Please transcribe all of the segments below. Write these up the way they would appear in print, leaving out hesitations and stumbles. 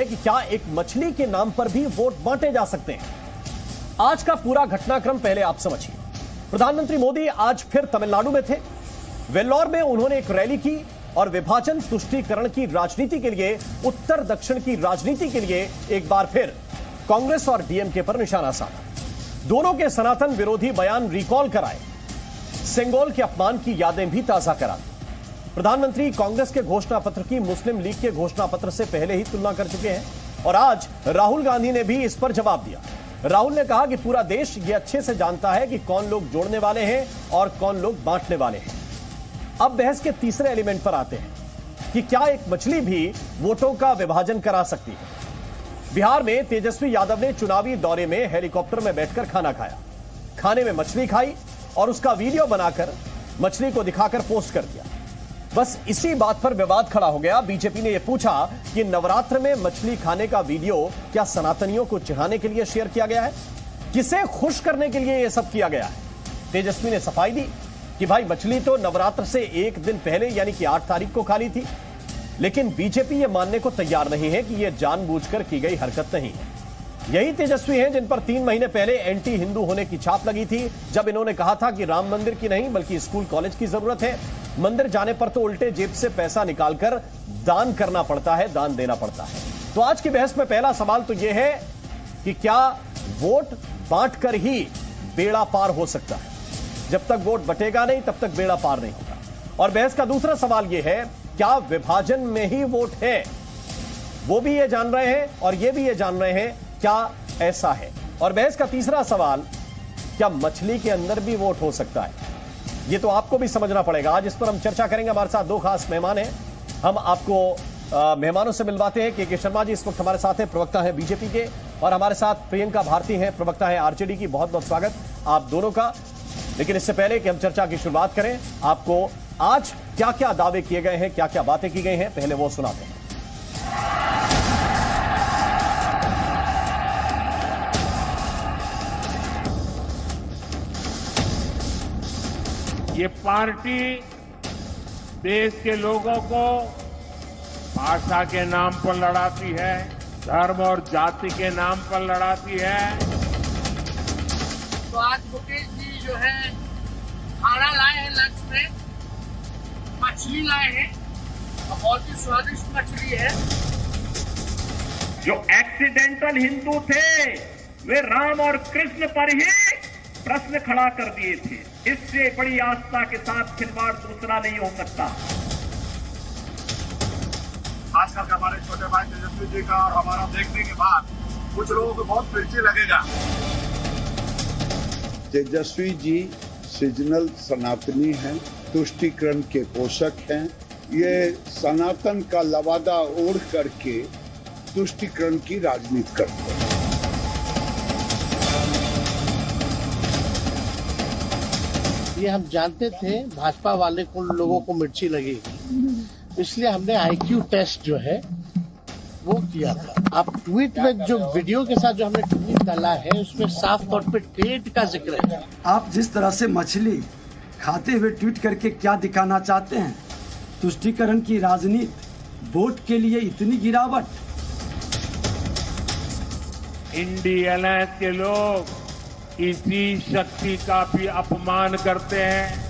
कि क्या एक मछली के नाम पर भी वोट बांटे जा सकते हैं। आज का पूरा घटनाक्रम पहले आप समझिए। प्रधानमंत्री मोदी आज फिर तमिलनाडु में थे। वेल्लोर में उन्होंने एक रैली की और विभाजन तुष्टीकरण की राजनीति के लिए, उत्तर दक्षिण की राजनीति के लिए एक बार फिर कांग्रेस और डीएमके पर निशाना साधा। दोनों के सनातन विरोधी बयान रिकॉल कराए, सेंगोल के अपमान की यादें भी ताजा करा दी। प्रधानमंत्री कांग्रेस के घोषणा पत्र की मुस्लिम लीग के घोषणा पत्र से पहले ही तुलना कर चुके हैं और आज राहुल गांधी ने भी इस पर जवाब दिया। राहुल ने कहा कि पूरा देश यह अच्छे से जानता है कि कौन लोग जोड़ने वाले हैं और कौन लोग बांटने वाले हैं। अब बहस के तीसरे एलिमेंट पर आते हैं कि क्या एक मछली भी वोटों का विभाजन करा सकती है। बिहार में तेजस्वी यादव ने चुनावी दौरे में हेलीकॉप्टर में बैठकर खाना खाया। खाने में मछली खाई और उसका वीडियो बनाकर मछली को दिखाकर पोस्ट कर दिया। बस इसी बात पर विवाद खड़ा हो गया। बीजेपी ने यह पूछा कि नवरात्र में मछली खाने का वीडियो क्या सनातनियों को चिढ़ाने के लिए शेयर किया गया है, किसे खुश करने के लिए यह सब किया गया है। तेजस्वी ने सफाई दी कि भाई मछली तो नवरात्र से एक दिन पहले यानी कि 8 तारीख को खाली थी, लेकिन बीजेपी यह मानने को तैयार नहीं है कि यह जानबूझकर की गई हरकत नहीं है। यही तेजस्वी हैं जिन पर 3 महीने पहले एंटी हिंदू होने की छाप लगी थी, जब इन्होंने कहा था कि राम मंदिर की नहीं बल्कि स्कूल कॉलेज की जरूरत है। मंदिर जाने पर तो उल्टे जेब से पैसा निकालकर दान करना पड़ता है, दान देना पड़ता है। तो आज की बहस में पहला सवाल तो यह है कि क्या वोट बांटकर ही बेड़ा पार हो सकता है। जब तक वोट बटेगा नहीं तब तक बेड़ा पार नहीं होगा। और बहस का दूसरा सवाल यह है, क्या विभाजन में ही वोट है। वो भी ये जान रहे हैं और ये भी ये जान रहे हैं क्या ऐसा है। और बहस का तीसरा सवाल, क्या मछली के अंदर भी वोट हो सकता है। ये तो आपको भी समझना पड़ेगा। आज इस पर हम चर्चा करेंगे। हमारे साथ 2 खास मेहमान हैं। हम आपको मेहमानों से मिलवाते हैं। के शर्मा जी इस वक्त हमारे साथ हैं, प्रवक्ता हैं बीजेपी के, और हमारे साथ प्रियंका भारती हैं, प्रवक्ता हैं आरजेडी की। बहुत बहुत स्वागत आप दोनों का। लेकिन इससे पहले कि हम चर्चा की शुरुआत करें, आपको आज क्या क्या दावे किए गए हैं, क्या क्या बातें की गई हैं, पहले वो सुनाते हैं। ये पार्टी देश के लोगों को भाषा के नाम पर लड़ाती है, धर्म और जाति के नाम पर लड़ाती है। तो आज मुकेश जी जो है खाना लाए हैं, लंच में मछली लाए हैं और बहुत ही स्वादिष्ट मछली है। जो एक्सीडेंटल हिंदू थे वे राम और कृष्ण पर ही प्रश्न खड़ा कर दिए थे। इससे बड़ी आस्था के साथ खिलवाड़ दूसरा नहीं हो सकता। खासकर हमारे छोटे भाई तेजस्वी जी का और हमारा देखने के बाद कुछ लोगों को बहुत मिर्ची लगेगा। तेजस्वी जी सीजनल सनातनी हैं, तुष्टीकरण के पोषक हैं। ये सनातन का लवादा ओढ़ करके तुष्टीकरण की राजनीति करते हैं। ये हम जानते थे भाजपा वाले को लोगों को मिर्ची लगेगी, इसलिए हमने आईक्यू टेस्ट जो है वो किया था। आप ट्वीट में जो वीडियो के साथ जो हमने ट्वीट डाला है उसमें साफ तौर पे डेट का जिक्र है। आप जिस तरह से मछली खाते हुए ट्वीट करके क्या दिखाना चाहते हैं, तुष्टीकरण की राजनीति, वोट के लिए इतनी गिरावट। इंडी अलायंस के लोग इसी शक्ति का भी अपमान करते हैं।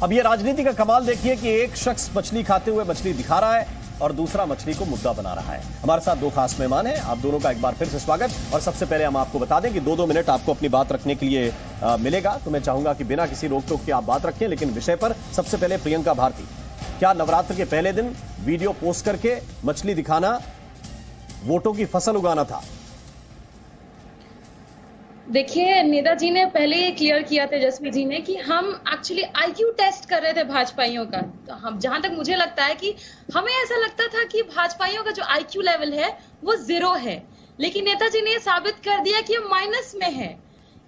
अब ये राजनीति का कमाल देखिए कि एक शख्स मछली खाते हुए मछली दिखा रहा है और दूसरा मछली को मुद्दा बना रहा है। हमारे साथ 2 खास मेहमान हैं, आप दोनों का एक बार फिर से स्वागत। और सबसे पहले हम आपको बता दें कि 2-2 मिनट आपको अपनी बात रखने के लिए मिलेगा, तो मैं चाहूंगा कि बिना किसी रोक टोक के आप बात रखें, लेकिन विषय पर। सबसे पहले प्रियंका भारती, क्या नवरात्र के पहले दिन वीडियो पोस्ट करके मछली दिखाना वोटों की फसल उगाना था? देखिए, नेताजी ने पहले ये क्लियर किया तेजस्वी जी ने कि हम एक्चुअली आईक्यू टेस्ट कर रहे थे भाजपाइयों का। तो हम, जहां तक मुझे लगता है कि हमें ऐसा लगता था कि भाजपाइयों का जो आईक्यू लेवल है वो 0 है, लेकिन नेताजी ने साबित कर दिया कि माइनस में है।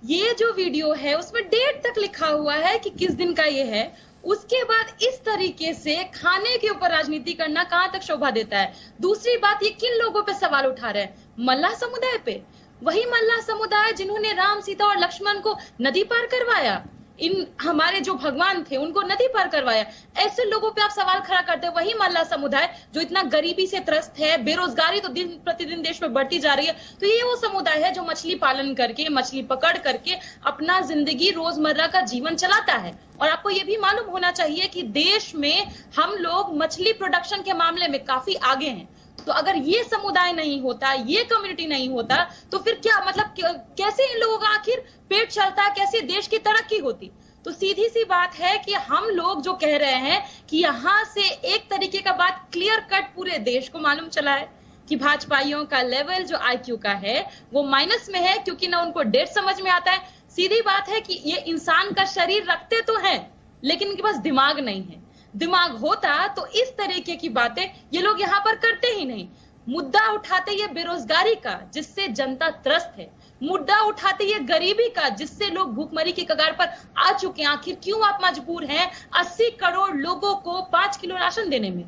ये जो वीडियो है उसमें डेट तक लिखा हुआ है कि किस दिन का ये है। उसके बाद इस तरीके से खाने के ऊपर राजनीति करना कहां तक शोभा देता है। दूसरी बात, ये किन लोगों पे सवाल उठा रहे हैं? मल्लाह समुदाय पे। वही मल्लाह समुदाय जिन्होंने राम, सीता और लक्ष्मण को नदी पार करवाया। इन हमारे जो भगवान थे उनको नदी पार करवाया। ऐसे लोगों पे आप सवाल खड़ा करते हैं। वही मल्ला समुदाय जो इतना गरीबी से त्रस्त है, बेरोजगारी तो दिन प्रतिदिन देश में बढ़ती जा रही है, तो ये वो समुदाय है जो मछली पालन करके, मछली पकड़ करके अपना जिंदगी रोजमर्रा का जीवन चलाता है। और आपको ये भी मालूम होना चाहिए कि देश में हम लोग मछली प्रोडक्शन के मामले में काफी आगे हैं। तो अगर ये समुदाय नहीं होता, ये कम्युनिटी नहीं होता, तो फिर क्या मतलब कैसे इन लोगों का आखिर पेट चलता, कैसे देश की तरक्की होती? तो सीधी सी बात है कि हम लोग जो कह रहे हैं कि यहाँ से एक तरीके का बात क्लियर कट पूरे देश को मालूम चला है कि भाजपाइयों का लेवल जो आईक्यू का है वो माइनस में है, क्योंकि ना उनको डेट समझ में आता है। सीधी बात है कि ये इंसान का शरीर रखते तो हैं, लेकिन इनके पास दिमाग नहीं है। दिमाग होता तो इस तरीके की बातें ये लोग यहाँ पर करते ही नहीं। मुद्दा उठाते ये बेरोजगारी का, जिससे जनता त्रस्त है। मुद्दा उठाते ये गरीबी का, जिससे लोग भूखमरी की कगार पर आ चुके हैं। आखिर क्यों आप मजबूर हैं 80 करोड़ लोगों को 5 किलो राशन देने में?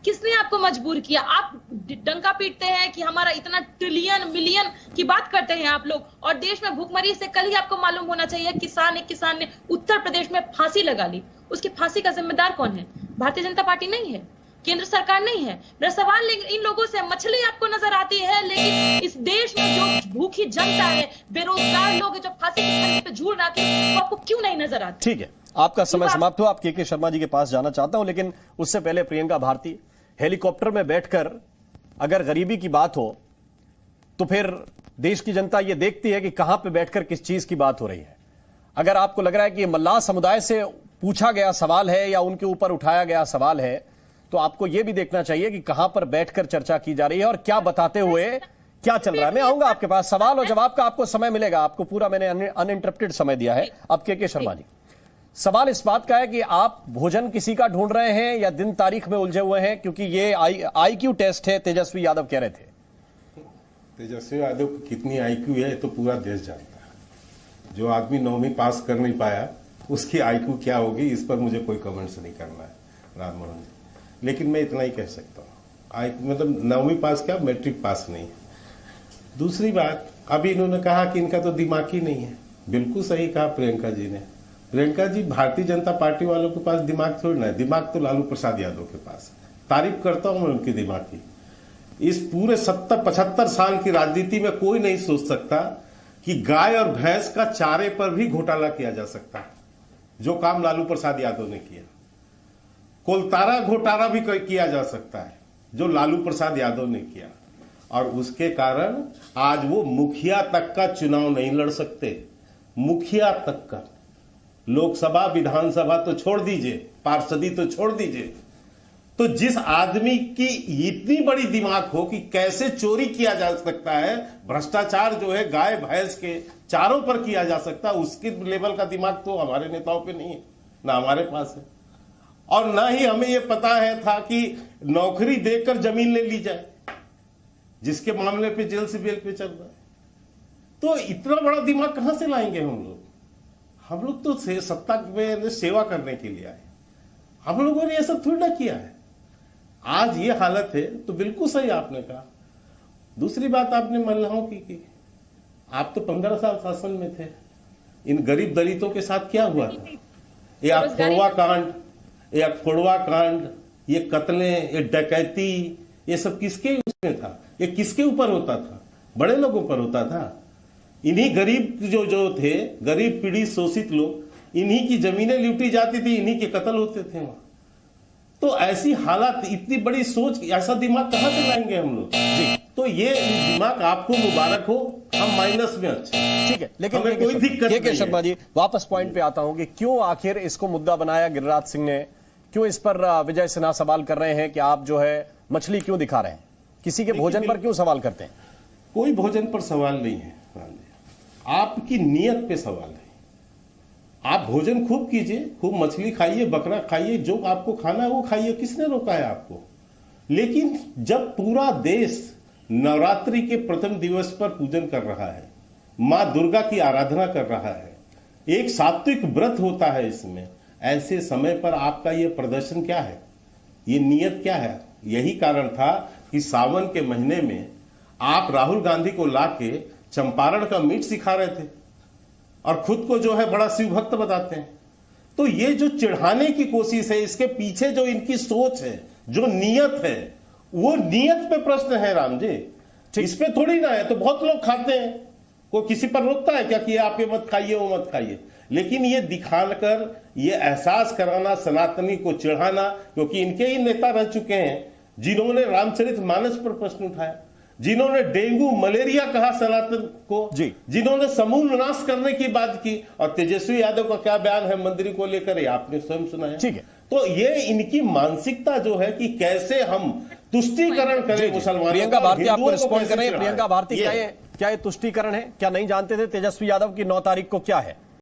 किसने आपको मजबूर किया? आप डंका पीटते हैं कि हमारा इतना ट्रिलियन मिलियन की बात करते हैं आप लोग, और देश में भूखमरी से कल ही आपको मालूम होना चाहिए एक किसान ने उत्तर प्रदेश में फांसी लगा ली। उसकी फांसी का जिम्मेदार कौन है? भारतीय जनता पार्टी नहीं है, केंद्र सरकार नहीं है। मेरा सवाल इन लोगों से, मछली आपको नजर आती है, लेकिन इस देश में जो भूखी जनता है, बेरोजगार लोग जो फांसी की छाती पे झूल रखे, वो आपको क्यों नहीं नजर आती? ठीक है, आपका समय समाप्त हुआ। आप के शर्मा जी के पास जाना चाहता हूं, लेकिन उससे पहले प्रियंका भारती, हेलीकॉप्टर में बैठकर अगर गरीबी की बात हो तो फिर देश की जनता ये देखती है कि कहां पे बैठकर किस चीज की बात हो रही है। अगर आपको लग रहा है कि ये मल्लाह समुदाय से पूछा गया सवाल है या उनके ऊपर उठाया गया सवाल है, तो आपको यह भी देखना चाहिए कि कहां पर बैठकर चर्चा की जा रही है और क्या बताते हुए क्या चल रहा है। मैं आऊंगा आपके पास, सवाल और जवाब का आपको समय मिलेगा। आपको पूरा मैंने अनइंटरप्टेड समय दिया है। अब के शर्मा जी, सवाल इस बात का है कि आप भोजन किसी का ढूंढ रहे हैं या दिन तारीख में उलझे हुए हैं? क्योंकि ये आईक्यू टेस्ट है, तेजस्वी यादव कह रहे थे। तेजस्वी यादव की कितनी आईक्यू है तो पूरा देश जानता है। जो आदमी 9वीं पास कर नहीं पाया उसकी आईक्यू क्या होगी, इस पर मुझे कोई कमेंट्स नहीं करना है राममोहन जी। लेकिन मैं इतना ही कह सकता हूँ, मतलब 9वीं पास क्या, मैट्रिक पास नहीं है। दूसरी बात, अभी इन्होंने कहा कि इनका तो दिमाग ही नहीं है। बिल्कुल सही कहा प्रियंका जी ने। प्रियंका जी, भारतीय जनता पार्टी वालों के पास दिमाग थोड़ी ना है, दिमाग तो लालू प्रसाद यादव के पास है। तारीफ करता हूं मैं उनके दिमाग की। इस पूरे 70-75 साल की राजनीति में कोई नहीं सोच सकता कि गाय और भैंस का चारे पर भी घोटाला किया जा सकता है, जो काम लालू प्रसाद यादव ने किया। कोलतारा घोटाला भी किया जा सकता है, जो लालू प्रसाद यादव ने किया, और उसके कारण आज वो मुखिया तक का चुनाव नहीं लड़ सकते। मुखिया तक का, लोकसभा विधानसभा तो छोड़ दीजिए, पार्षदी तो छोड़ दीजिए। तो जिस आदमी की इतनी बड़ी दिमाग हो कि कैसे चोरी किया जा सकता है, भ्रष्टाचार जो है गाय भैंस के चारों पर किया जा सकता है, उसके लेवल का दिमाग तो हमारे नेताओं पे नहीं है, ना हमारे पास है। और ना ही हमें यह पता है था कि नौकरी देकर जमीन ले ली जाए, जिसके मामले पे जेल से बेल पे चल रहा है। तो इतना बड़ा दिमाग कहां से लाएंगे हम लोग? हम लोग तो सत्ता में सेवा करने के लिए आए, हम लोगों ने यह सब थोड़ा किया है। आज ये हालत है तो बिल्कुल सही आपने कहा। दूसरी बात आपने मल्लाहों की आप तो 15 साल शासन में थे। इन गरीब दलितों के साथ क्या हुआ था? ये अखोड़वा कांड, ये कत्लें, ये डकैती, ये सब किसके उसमें था? ये किसके ऊपर होता था? बड़े लोगों पर होता था। इन्हीं गरीब जो थे, गरीब पीड़ित शोषित लोग, इन्हीं की जमीनें लूटी जाती थी, इन्हीं के कत्ल होते थे वहां। तो ऐसी हालत, इतनी बड़ी सोच, ऐसा दिमाग कहां से लाएंगे हम लोग? जी, तो ये दिमाग आपको मुबारक हो, हम माइनस में अच्छे। ठीक है, लेकिन हमें कोई दिक्कत नहीं है। शर्मा जी, वापस पॉइंट पे आता हूं कि क्यों आखिर इसको मुद्दा बनाया गिरिराज सिंह ने? क्यों इस पर विजय सिन्हा सवाल कर रहे हैं कि आप जो है मछली क्यों दिखा रहे हैं? किसी के भोजन पर क्यों सवाल करते हैं? कोई भोजन पर सवाल नहीं है, आपकी नीयत पे सवाल है। आप भोजन खूब कीजिए, खूब मछली खाइए, बकरा खाइए, जो आपको खाना है वो खाइए, किसने रोका है आपको? लेकिन जब पूरा देश नवरात्रि के प्रथम दिवस पर पूजन कर रहा है, मां दुर्गा की आराधना कर रहा है, एक सात्विक व्रत होता है इसमें, ऐसे समय पर आपका ये प्रदर्शन क्या है? ये नियत क्या है? यही कारण था कि सावन के महीने में आप राहुल गांधी को लाके चंपारण का मीट सिखा रहे थे और खुद को जो है बड़ा शिव भक्त बताते हैं। तो ये जो चिढ़ाने की कोशिश है, इसके पीछे जो इनकी सोच है, जो नीयत है, वो नीयत पे प्रश्न है राम जी। इस पे थोड़ी ना है। तो बहुत लोग खाते हैं, कोई किसी पर रोकता है क्या कि आप ये मत खाइए वो मत खाइए, लेकिन ये दिखाकर ये एहसास कराना, सनातनी को चिढ़ाना, क्योंकि इनके ही नेता रह चुके हैं जिन्होंने रामचरितमानस पर प्रश्न उठाया, जिन्होंने डेंगू मलेरिया कहा सनातन को, जिन्होंने समूल नाश करने की बात की। और तेजस्वी यादव का क्या बयान है मंदिर को लेकर, ये आपने स्वयं सुना है। ठीक है, तो ये इनकी मानसिकता जो है कि कैसे हम तुष्टीकरण करें मुसलमानों। प्रियंका भारती आपको हिंदुओं को रिस्पॉन्ड कैसे कर रहे हैं। चिढ़ाएं। प्रियंका भारती, क्या ये तुष्टीकरण है? क्या नहीं जानते थे तेजस्वी यादव की 9 तारीख को क्या है?